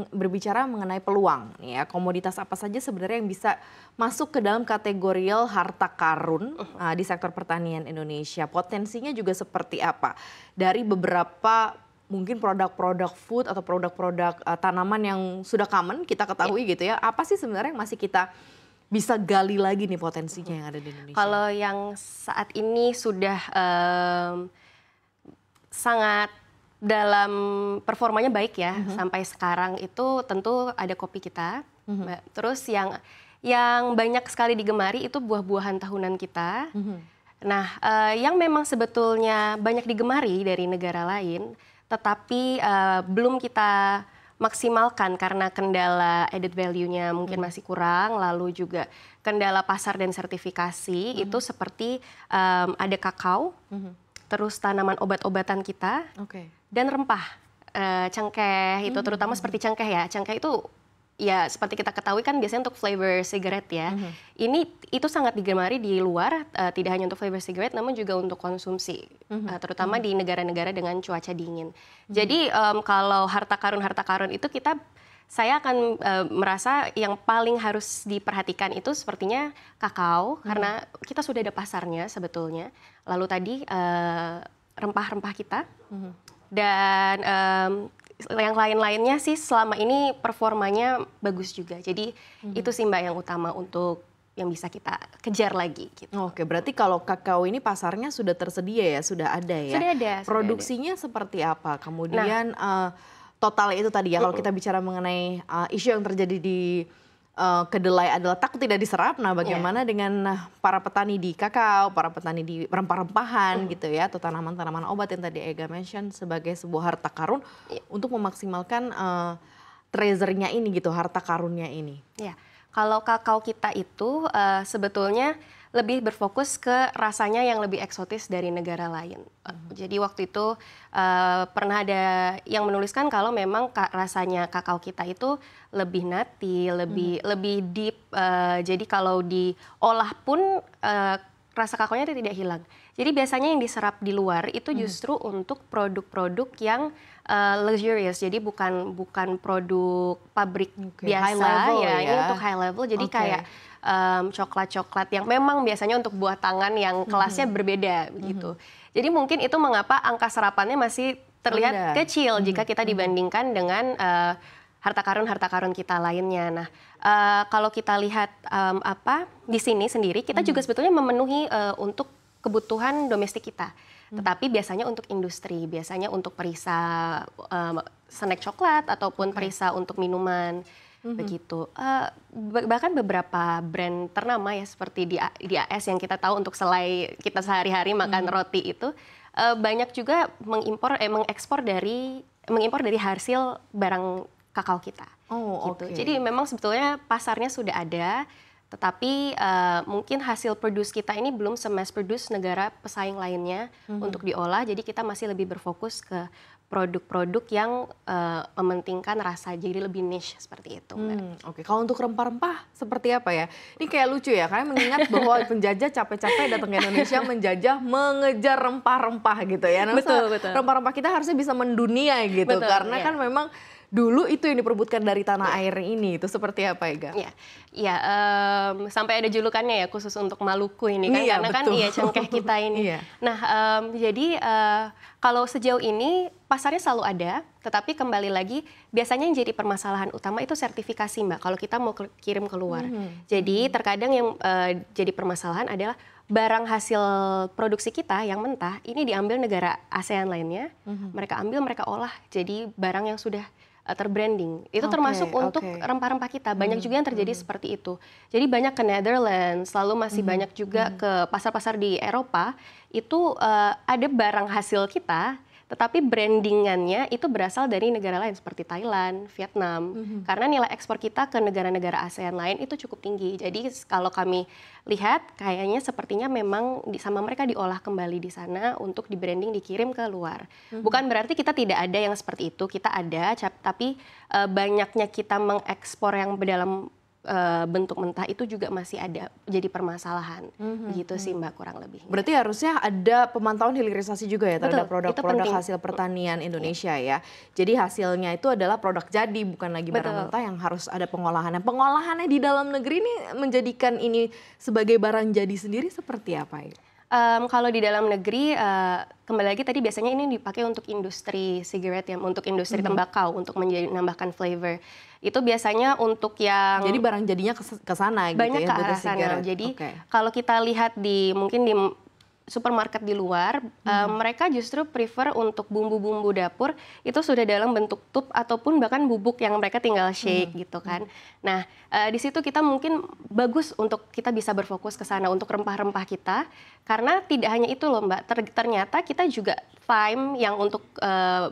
berbicara mengenai peluang, ya, komoditas apa saja sebenarnya yang bisa masuk ke dalam kategori harta karun di sektor pertanian Indonesia. Potensinya juga seperti apa? Dari beberapa mungkin produk-produk food atau produk-produk tanaman yang sudah common kita ketahui gitu ya. Apa sih sebenarnya yang masih kita bisa gali lagi nih potensinya yang ada di Indonesia? Kalau yang saat ini sudah sangat dalam performanya baik ya sampai sekarang itu tentu ada kopi kita, Mbak. Terus yang banyak sekali digemari itu buah-buahan tahunan kita. Nah, yang memang sebetulnya banyak digemari dari negara lain, tetapi belum kita maksimalkan karena kendala added value-nya mungkin masih kurang, lalu juga kendala pasar dan sertifikasi itu seperti ada kakao, terus tanaman obat-obatan kita, dan rempah, cengkeh itu terutama seperti cengkeh ya. Cengkeh itu ya seperti kita ketahui kan biasanya untuk flavor cigarette ya. Itu sangat digemari di luar, tidak hanya untuk flavor cigarette namun juga untuk konsumsi, terutama di negara-negara dengan cuaca dingin. Jadi kalau harta karun itu saya akan merasa yang paling harus diperhatikan itu sepertinya kakao, karena kita sudah ada pasarnya sebetulnya. Lalu tadi rempah-rempah kita, dan yang lain-lainnya sih selama ini performanya bagus juga. Jadi itu sih Mbak yang utama untuk yang bisa kita kejar lagi. Gitu. Oke, berarti kalau kakao ini pasarnya sudah tersedia ya, sudah ada ya? Sudah ada. Produksinya seperti apa? Kemudian total itu tadi ya, kalau kita bicara mengenai isu yang terjadi di kedelai adalah takut tidak diserap. Nah, bagaimana dengan para petani di kakao, para petani di rempah-rempahan gitu ya, atau tanaman-tanaman obat yang tadi Ega mention sebagai sebuah harta karun untuk memaksimalkan treasure-nya ini gitu, harta karunnya ini. Ya, kalau kakao kita itu sebetulnya lebih berfokus ke rasanya yang lebih eksotis dari negara lain. Jadi waktu itu pernah ada yang menuliskan kalau memang rasanya kakao kita itu lebih nutty, lebih deep. Jadi kalau diolah pun rasa kakaonya tidak hilang. Jadi biasanya yang diserap di luar itu justru untuk produk-produk yang luxurious. Jadi bukan produk pabrik biasa high level, ya. Ini untuk high level. Jadi kayak coklat-coklat yang memang biasanya untuk buah tangan yang kelasnya berbeda begitu. Jadi mungkin itu mengapa angka serapannya masih terlihat kecil jika kita dibandingkan dengan harta karun kita lainnya. Nah, kalau kita lihat di sini sendiri kita juga sebetulnya memenuhi untuk kebutuhan domestik kita. Tetapi biasanya untuk industri, biasanya untuk perisa snack coklat ataupun perisa untuk minuman. Begitu. Bahkan beberapa brand ternama ya seperti di AS yang kita tahu untuk selai kita sehari-hari makan roti itu banyak juga mengimpor dari hasil barang kakao kita. Gitu. Jadi memang sebetulnya pasarnya sudah ada, tetapi mungkin hasil produce kita ini belum se-mass produce negara pesaing lainnya untuk diolah. Jadi kita masih lebih berfokus ke produk-produk yang mementingkan rasa, jadi lebih niche seperti itu. Oke, kalau untuk rempah-rempah seperti apa ya? Ini kayak lucu ya, karena mengingat bahwa penjajah capek-capek datang ke Indonesia mengejar rempah-rempah gitu ya. Nah, betul. Rempah-rempah kita harusnya bisa mendunia gitu, karena kan memang dulu itu yang diperebutkan dari tanah air ini. Itu seperti apa Ega? Iya, sampai ada julukannya ya khusus untuk Maluku ini kan, karena kan cengkeh kita ini. Nah, jadi kalau sejauh ini pasarnya selalu ada, tetapi kembali lagi biasanya yang jadi permasalahan utama itu sertifikasi Mbak, kalau kita mau kirim keluar. Jadi terkadang yang jadi permasalahan adalah barang hasil produksi kita yang mentah ini diambil negara ASEAN lainnya, mereka ambil, mereka olah jadi barang yang sudah terbranding. Itu termasuk untuk rempah-rempah kita. Banyak juga yang terjadi seperti itu. Jadi banyak ke Netherlands, lalu masih banyak juga ke pasar-pasar di Eropa, itu ada barang hasil kita, tetapi brandingannya itu berasal dari negara lain seperti Thailand, Vietnam. Karena nilai ekspor kita ke negara-negara ASEAN lain itu cukup tinggi. Jadi kalau kami lihat kayaknya sepertinya memang sama mereka diolah kembali di sana untuk di-branding, dikirim ke luar. Bukan berarti kita tidak ada yang seperti itu, kita ada, tapi banyaknya kita mengekspor yang dalam bentuk mentah itu juga masih ada jadi permasalahan. Begitu sih Mbak kurang lebih. Berarti harusnya ada pemantauan hilirisasi juga ya terhadap produk-produk hasil pertanian Indonesia ya. Jadi hasilnya itu adalah produk jadi, bukan lagi barang mentah yang harus ada pengolahannya. Pengolahannya di dalam negeri ini menjadikan ini sebagai barang jadi sendiri seperti apa ya? Kalau di dalam negeri, kembali lagi tadi biasanya ini dipakai untuk industri sigaret ya, untuk industri tembakau, untuk menambahkan flavor. Itu biasanya untuk yang... Jadi barang jadinya ke sana gitu banyak ya? Banyak ke arah sana. Jadi kalau kita lihat mungkin di supermarket di luar, mereka justru prefer untuk bumbu-bumbu dapur itu sudah dalam bentuk tube ataupun bahkan bubuk yang mereka tinggal shake gitu kan. Nah, di situ kita mungkin bagus untuk kita bisa berfokus ke sana untuk rempah-rempah kita, karena tidak hanya itu loh Mbak, ternyata kita juga thyme yang untuk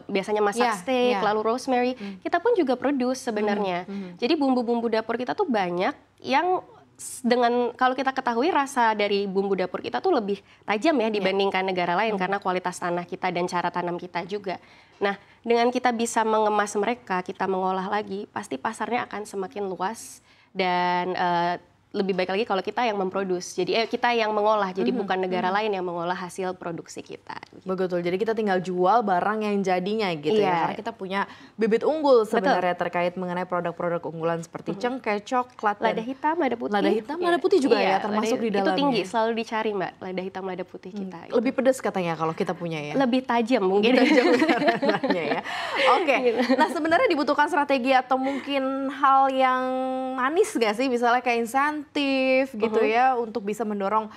biasanya masak steak, lalu rosemary, kita pun juga produce sebenarnya. Jadi bumbu-bumbu dapur kita tuh banyak yang kalau kita ketahui rasa dari bumbu dapur kita tuh lebih tajam ya dibandingkan negara lain karena kualitas tanah kita dan cara tanam kita juga. Nah, dengan kita bisa mengemas mereka, kita mengolah lagi, pasti pasarnya akan semakin luas dan lebih baik lagi kalau kita yang memproduksi. Jadi kita yang mengolah, jadi bukan negara lain yang mengolah hasil produksi kita. Betul, jadi kita tinggal jual barang yang jadinya gitu ya. Karena kita punya bibit unggul sebenarnya terkait mengenai produk-produk unggulan seperti cengkeh, coklat, lada hitam, lada putih. Lada hitam, lada putih juga ya termasuk di dalamnya. Itu tinggi, selalu dicari Mbak, lada hitam, lada putih kita. Lebih pedas katanya kalau kita punya ya. Lebih tajam mungkin. Ya. Oke. Nah, sebenarnya dibutuhkan strategi atau mungkin hal yang manis gak sih, misalnya kayak insentif gitu ya untuk bisa mendorong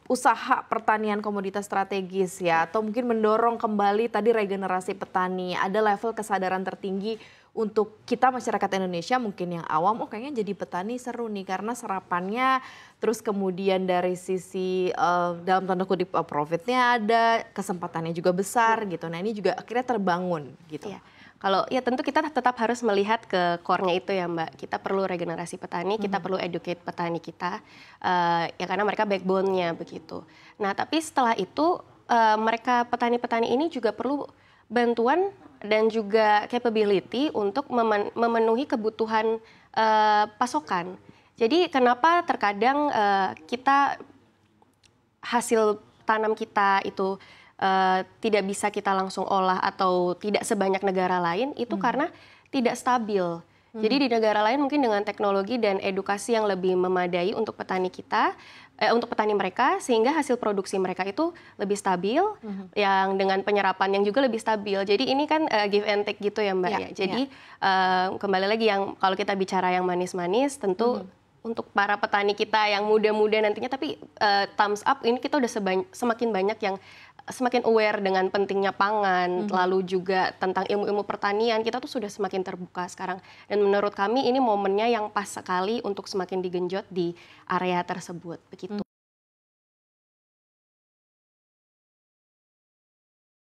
usaha pertanian komoditas strategis ya, atau mungkin mendorong kembali tadi regenerasi petani, ada level kesadaran tertinggi untuk kita masyarakat Indonesia mungkin yang awam, kayaknya jadi petani seru nih karena serapannya, terus kemudian dari sisi dalam tanda kutip profitnya ada, kesempatannya juga besar gitu. Nah ini juga akhirnya terbangun gitu. Ya. Kalau ya tentu kita tetap harus melihat ke core-nya itu ya Mbak. Kita perlu regenerasi petani, kita perlu educate petani kita, ya karena mereka backbone-nya begitu. Nah tapi setelah itu mereka petani-petani ini juga perlu bantuan dan juga capability untuk memenuhi kebutuhan pasokan. Jadi kenapa terkadang kita hasil tanam kita itu tidak bisa kita langsung olah atau tidak sebanyak negara lain itu karena tidak stabil. Jadi di negara lain mungkin dengan teknologi dan edukasi yang lebih memadai untuk petani kita, untuk petani mereka, sehingga hasil produksi mereka itu lebih stabil, yang dengan penyerapan yang juga lebih stabil. Jadi ini kan give and take gitu ya Mbak ya. Jadi kembali lagi yang kalau kita bicara yang manis-manis tentu untuk para petani kita yang muda-muda nantinya, tapi thumbs up ini kita udah semakin banyak yang semakin aware dengan pentingnya pangan, lalu juga tentang ilmu-ilmu pertanian, kita tuh sudah semakin terbuka sekarang. Dan menurut kami ini momennya yang pas sekali untuk semakin digenjot di area tersebut, begitu.